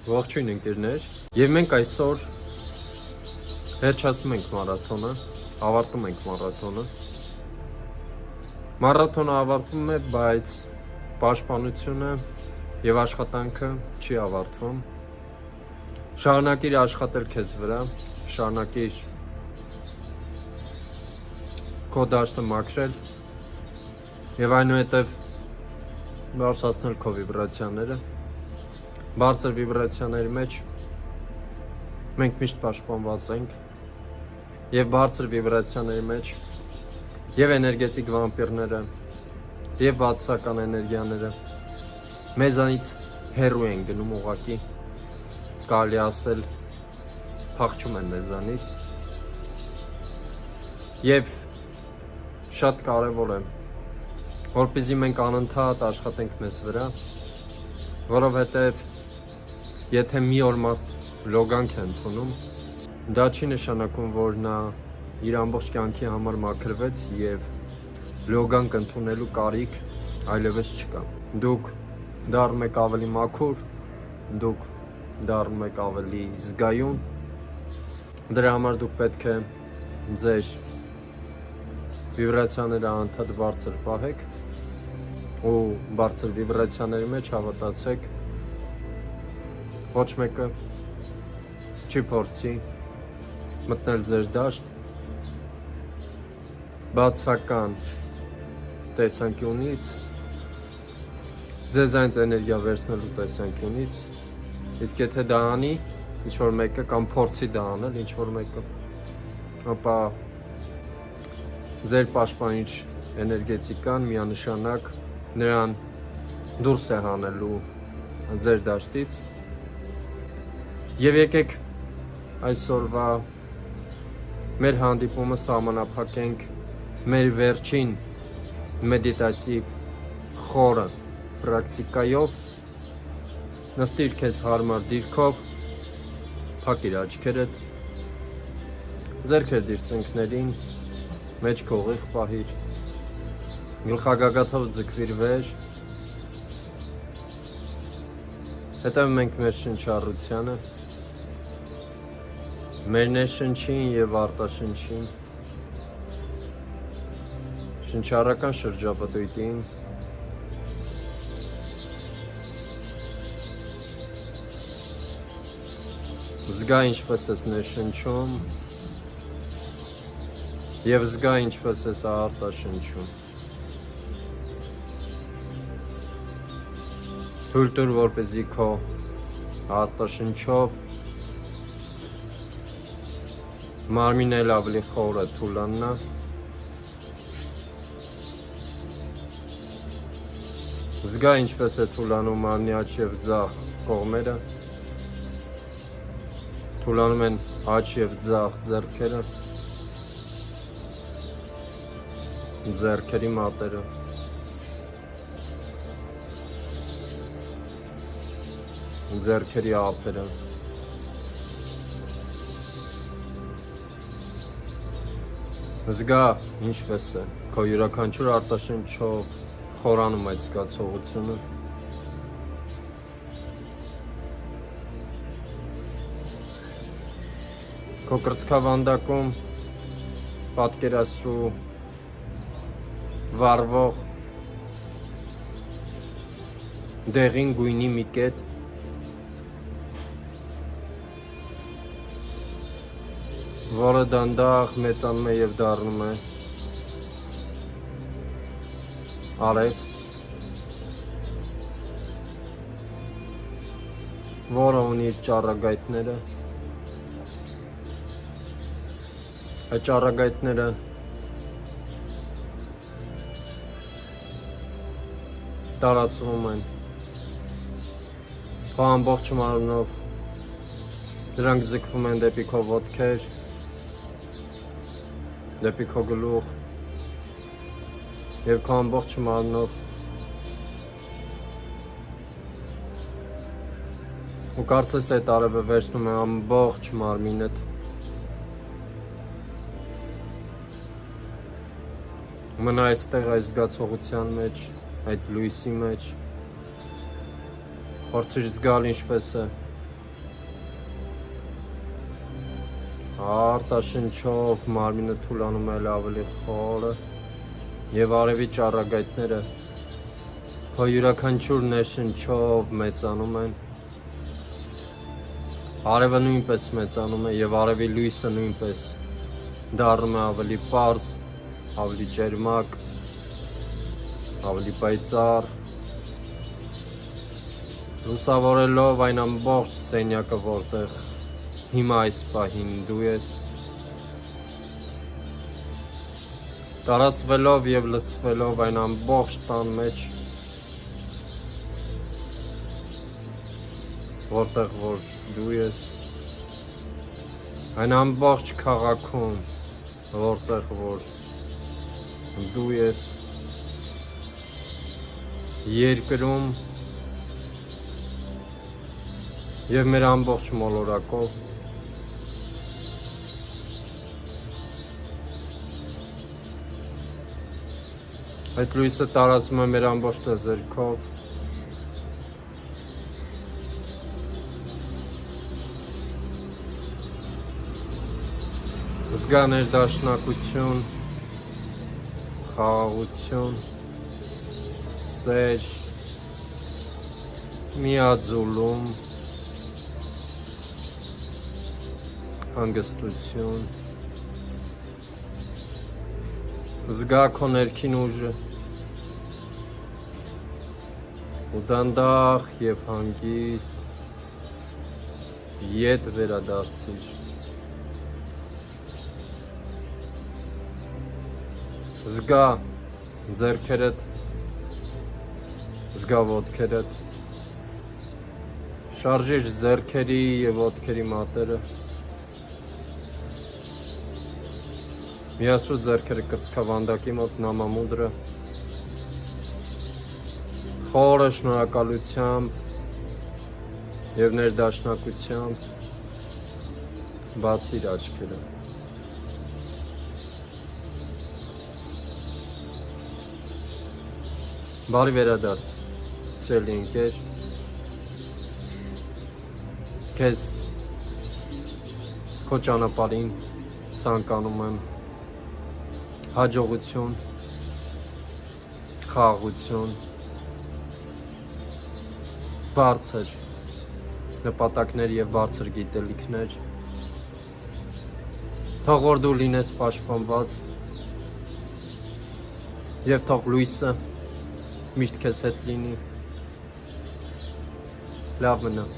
Ողջույն ընկերներ, եւ մենք այսօր վերջացնում ենք մարաթոնը, ավարտում ենք մարաթոնը։ Մարաթոնը ավարտվում է, բայց պաշտպանությունը եւ աշխատանքը չի ավարտվում։ Շարունակիր աշխատել քեզ վրա, շարունակիր քո դաշտը մաքրել եւ այնուհետեւ բարձրացնել քո վիբրացիաները։ Բարձր վիբրացիաների մեջ մենք միշտ պաշտպանված ենք եւ բարձր վիբրացիաների մեջ եւ էներգետիկ վամպիրները եւ բացասական էներգիաները մեզանից հեռու են գնում ուղակի, կարելի ասել փախչում են մեզանից եւ շատ կարեւոր է որպեսզի մենք անընդհատ աշխատենք մեզ վրա, որովհետեւ եթե մի օր մարդ լոգանք է ընդունում, դա չի նշանակում, որ նա իր ամբողջ կյանքի համար մաքրվեց եւ լոգանք ընդունելու կարիք այլևս չկա։ Դուք դառնում եք ավելի մաքուր, դուք դառնում եք ավելի զգայուն, դրա համար դուք պետք է ձեր վիբրացիաները անընդհատ բարձր պահեք ու բարձր վիբրացիաների մեջ հավատացեք ոչ մեկը չի փորձի մտնել ձեր դաշտ բացական տեսանկյունից, ձեզ այնց էներգիա վերցնելու տեսանկյունից, իսկ եթե դա անի ինչ-որ մեկը կամ փորձի դա անել ինչ-որ մեկը, ապա ձեր պաշտպանիչ էներգետիկան միանշանակ նրան դուրս է հանելու ձեր դաշտից եւ եկեք այսօրվա մեր հանդիպումը սահմանափակենք մեր վերջին մեդիտատիվ խորը պրակտիկայով նստիր քեզ հարմար դիրքով փակիր աչքերդ ձեռքեր դիր ծնկներին մեջ կողիղ պահիր գլխագագաթով ձգվիր վեր հետո մենք մեր շնչառությանը մեր ներշնչին եւ արտաշնչին շնչառական շրջապտույտին զգա ինչպես ես ներշնչում եւ զգա ինչպես ես արտաշնչում թույլ տուր որպեսզի քո արտաշնչով մարմինը ավելի խորը թուլանա զգա ինչպես է թուլանում մարմնի աջ եւ ձախ կողմերը թուլանում են աջ եւ ձախ ձեռքերը ձեռքերի մատերը ձեռքերի ափերը զգա ինչպես է քո յուրաքանչյուր արտաշնչով խորանում այդ զգացողությունը քո կրծքավանդակում պատկերացրու վառվող դեղին գույնի մի կետ որը դանդաղ մեծանում է եւ դառնում է արև որը ունի իր ճառագայթները այդ ճառագայթները տարածվում են քո ամբողջ մարմնով դրանք ձգվում են դեպի քո ոտքեր դեպի քո գլուխ եւ քո ամբողջ մարմնով ու կարծես այդ արևը վերցնում է ամբողջ մարմինդ մնա այստեղ այս զգացողության մեջ այդ լույսի մեջ փորձիր զգալ ինչպես է արտաշնչով մարմինը թուլանում է ավելի խորը եւ արևի ճառագայթները քո յուրաքանչյուր ներշնչով մեծանում են, արևը նույնպես մեծանում է եւ արևի լույսը նույնպես դառնում է ավելի պարզ, ավելի ջերմակ, ավելի պայծառ, լուսավորելով այն ամբողջ սենյակը, որտեղ հիմա այս պահին դու ես, տարածվելով եւ լցվելով այն ամբողջ տան մեջ, որտեղ որ դու ես, այն ամբողջ քաղաքում, որտեղ որ դու ես, երկրում եւ մեր ամբողջ մոլորակով այդ լույսը տարածվում է մեր ամբողջ տեզերքով զգա ներդաշնակություն, խաղաղություն, սեր, միաձուլում, հանգստություն, զգա քո ներքին ուժը ու դանդաղ եւ հանգիստ ետ վերադարձիր, զգա ձեռքերդ, զգա ոտքերդ, շարժիր ձեռքերի եւ ոտքերի մատերը, միացրու ձեռքերը կրծքավանդակի մոտ նամամուդրը, խորը շնորհակալությամբ եւ ներդաշնակությամբ բացիր աչքերը, բարի վերադարձ, սիրելի ընկեր, քեզ քո ճանապարհին ցանկանում եմ հաջողություն, խաղաղություն, բարձր նպատակներ եւ բարձր գիտելիքներ, թող որ դու լինես պաշտպանված եւ թող լույսը միշտ քեզ հետ լինի, լավ մնա։